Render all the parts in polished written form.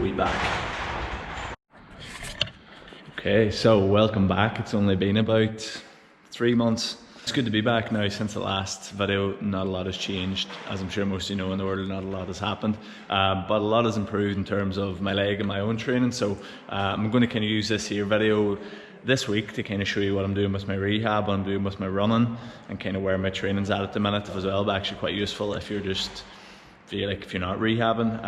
we back. Okay, so welcome back. It's only been about 3 months. It's good to be back now. Since the last video, not a lot has changed. As I'm sure most of you know in the world, not a lot has happened. But a lot has improved in terms of my leg and my own training. So I'm going to kind of use this here video this week to kind of show you what I'm doing with my rehab, what I'm doing with my running, and kind of where my training's at the minute as well. But actually quite useful if you're just, if you're not rehabbing.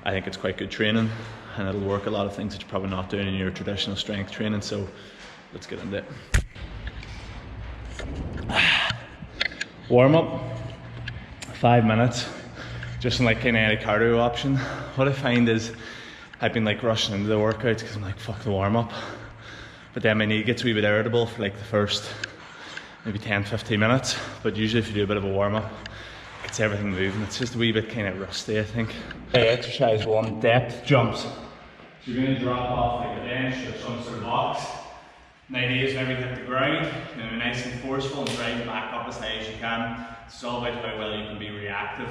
I think it's quite good training, and it'll work a lot of things that you're probably not doing in your traditional strength training. So let's get into it. Warm up, 5 minutes, just in like kind of any cardio option. What I find is I've been like rushing into the workouts because I'm like, fuck the warm up. But then my knee gets a wee bit irritable for like the first maybe 10-15 minutes. But usually if you do a bit of a warm up, it gets everything moving. It's just a wee bit kind of rusty, I think. Okay, exercise 1, depth jumps. So you're going to drop off like a bench or some sort of box. The idea is whenever you hit the ground, you're going to be nice and forceful and drive back up as high as you can. It's all about how well you can be reactive.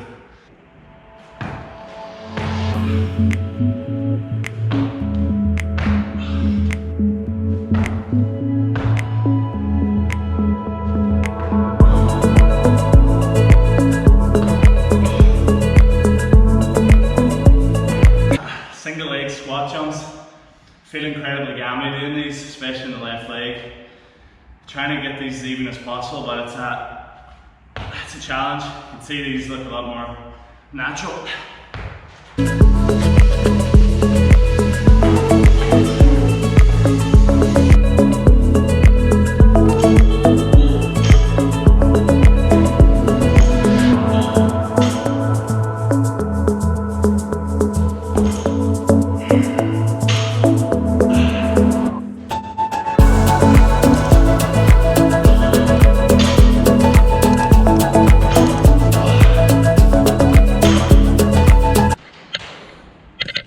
Single leg squat jumps. Feel incredibly gammy doing these, especially in the left leg. Trying to get these as even as possible, but it's a challenge. You can see these look a lot more natural.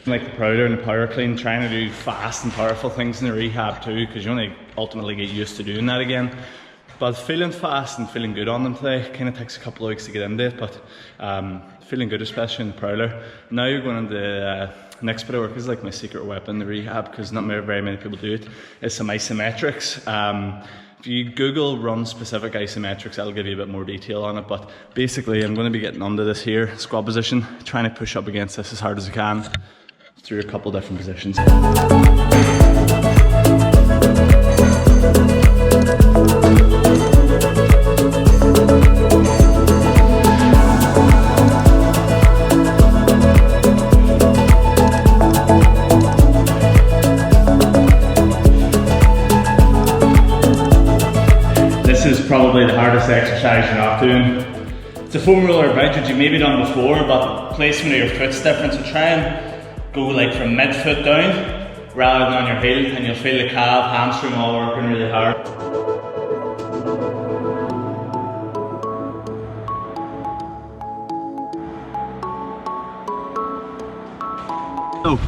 Like the prowler and the power clean, trying to do fast and powerful things in the rehab too, because you only ultimately get used to doing that again. But feeling fast and feeling good on them today, kind of takes a couple of weeks to get into it, but feeling good, especially in the prowler. Now you're going into next bit of work is like my secret weapon, the rehab, because not very many people do it. It's some isometrics. If you Google run specific isometrics, that'll give you a bit more detail on it. But basically I'm going to be getting under this here, squat position, trying to push up against this as hard as I can through a couple different positions. This is probably the hardest exercise you're not doing. It's a foam roller bridge, which you've maybe done before, but the placement of your foot's different, so try and go like from mid-foot down rather than on your heel, and you'll feel the calf, hamstring all working really hard. So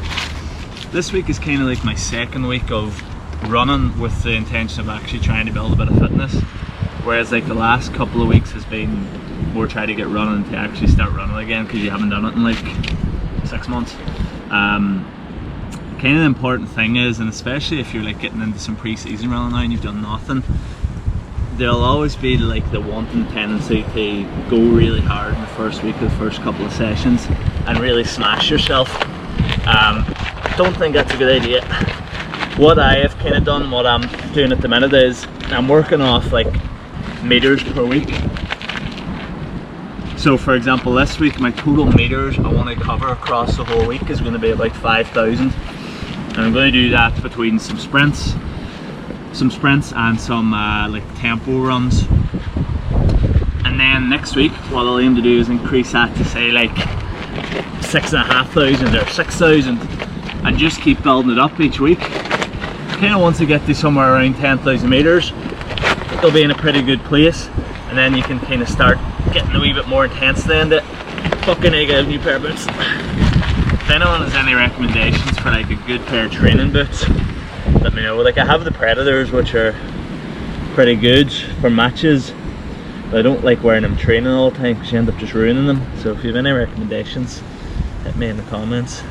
this week is kind of like my second week of running with the intention of actually trying to build a bit of fitness, whereas like the last couple of weeks has been more trying to get running to actually start running again, because you haven't done it in like 6 months. Kind of the important thing is, and especially if you're like getting into some pre-season running now and you've done nothing, there'll always be like the wanting tendency to go really hard in the first week or the first couple of sessions and really smash yourself. Don't think that's a good idea. What I have kind of done, what I'm doing at the minute is I'm working off like meters per week. So for example, this week my total meters I want to cover across the whole week is going to be about 5,000, and I'm going to do that between some sprints and some like tempo runs. And then next week what I'll aim to do is increase that to say like 6,500 or 6,000, and just keep building it up each week. Kind of once I get to somewhere around 10,000 meters, it'll be in a pretty good place, and then you can kind of start getting a wee bit more intense then. Fucking I got a new pair of boots. If anyone has any recommendations for like a good pair of training boots, let me know. Like I have the Predators, which are pretty good for matches, but I don't like wearing them training all the time because you end up just ruining them. So if you have any recommendations, hit me in the comments.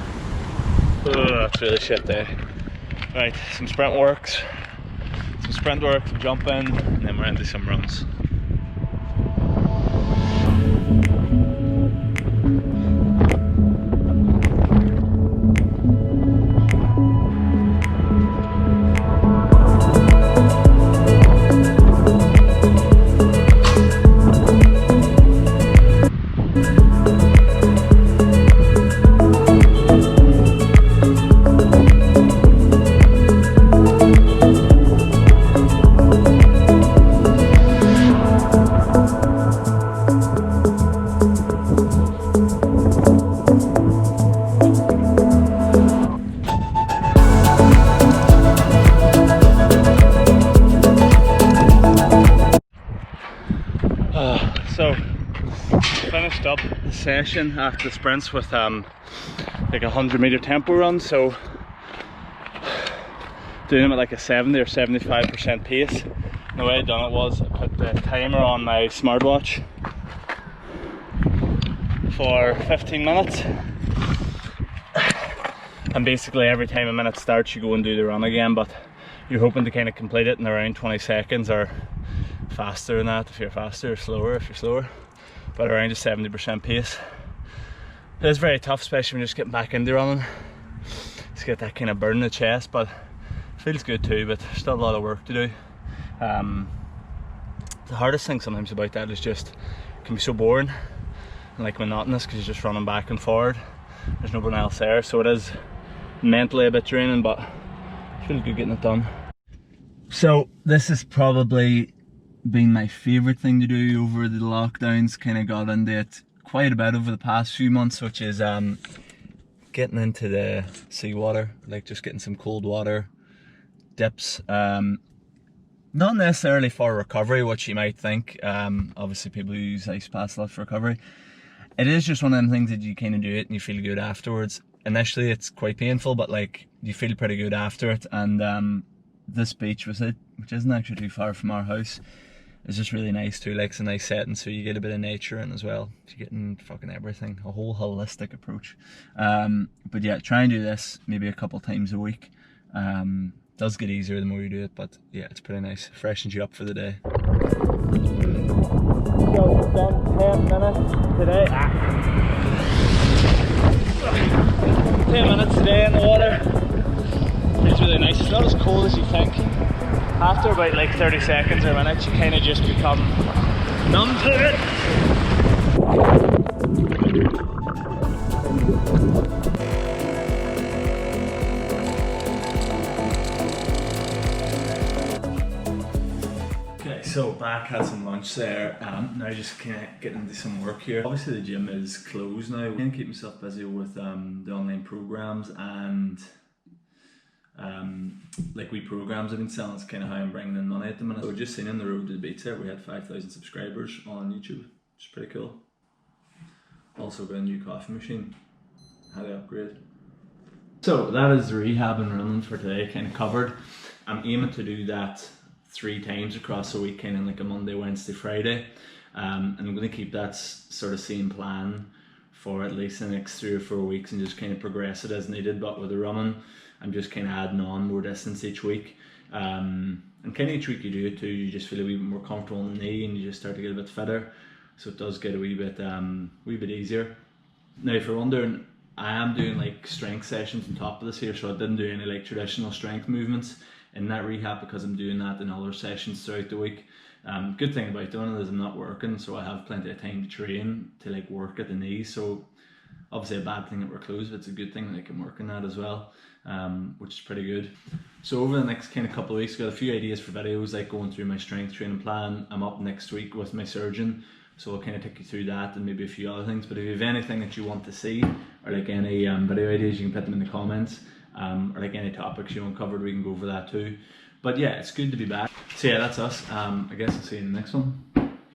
Oh, that's really shit there. Right, some sprint works, some jumping, and then we're into some runs. So finished up the session after the sprints with like a 100-meter tempo run, so doing them at like a 70 or 75% pace. And the way I done it was I put the timer on my smartwatch for 15 minutes, and basically every time a minute starts you go and do the run again, but you're hoping to kind of complete it in around 20 seconds or faster than that if you're faster, or slower if you're slower, but around a 70% pace. It is very tough, especially when you're just getting back into running. Just get that kind of burn in the chest, but it feels good too, but still a lot of work to do. The hardest thing sometimes about that is just, it can be so boring and like monotonous because you're just running back and forward. There's no one else there, so it is mentally a bit draining, but it's really good getting it done. So this has probably been my favourite thing to do over the lockdowns. Kind of got into it quite a bit over the past few months, which is getting into the seawater, like just getting some cold water dips. Not necessarily for recovery, which you might think. Obviously people use ice baths a lot for recovery. It is just one of them things that you kind of do it and you feel good afterwards. Initially it's quite painful, but like you feel pretty good after it. And this beach was it, which isn't actually too far from our house. It's just really nice too, like it's a nice setting, so you get a bit of nature in as well. You're getting fucking everything, a whole holistic approach. But yeah, try and do this maybe a couple times a week. Does get easier the more you do it, but yeah, it's pretty nice. Freshens you up for the day. So we've done 10 minutes today. 10 minutes today in the water. It's really nice. It's not as cold as you think. After about like 30 seconds or a minute, you kind of just become numb to it. Okay, so back, had some lunch there. Now just kind of getting into some work here. Obviously the gym is closed now. I'm going to keep myself busy with the online programs and like we programs I've been selling. It's kind of how I'm bringing in money at the minute. So just seen on the road to the beach there, we had 5,000 subscribers on YouTube, which is pretty cool. Also got a new coffee machine, had to upgrade. So that is rehab and running for today, kind of covered. I'm aiming to do that 3 times across the week, kind of like a Monday, Wednesday, Friday. And I'm going to keep that sort of same plan for at least the next 3 or 4 weeks and just kind of progress it as needed. But with the running, I'm just kind of adding on more distance each week. And kind of each week you do it too, you just feel a wee bit more comfortable in the knee and you just start to get a bit fitter. So it does get a wee bit easier. Now if you're wondering, I am doing like strength sessions on top of this here, so I didn't do any like traditional strength movements in that rehab because I'm doing that in other sessions throughout the week. Good thing about doing it is I'm not working, so I have plenty of time to train to like work at the knee. So obviously a bad thing that we're closed, but it's a good thing that I can work on that as well, which is pretty good. So over the next kind of couple of weeks, I've got a few ideas for videos, like going through my strength training plan. I'm up next week with my surgeon, so I'll kind of take you through that and maybe a few other things. But if you have anything that you want to see, or like any video ideas, you can put them in the comments, or like any topics you want covered, we can go over that too. But yeah, it's good to be back. So yeah, that's us. I guess I'll see you in the next one.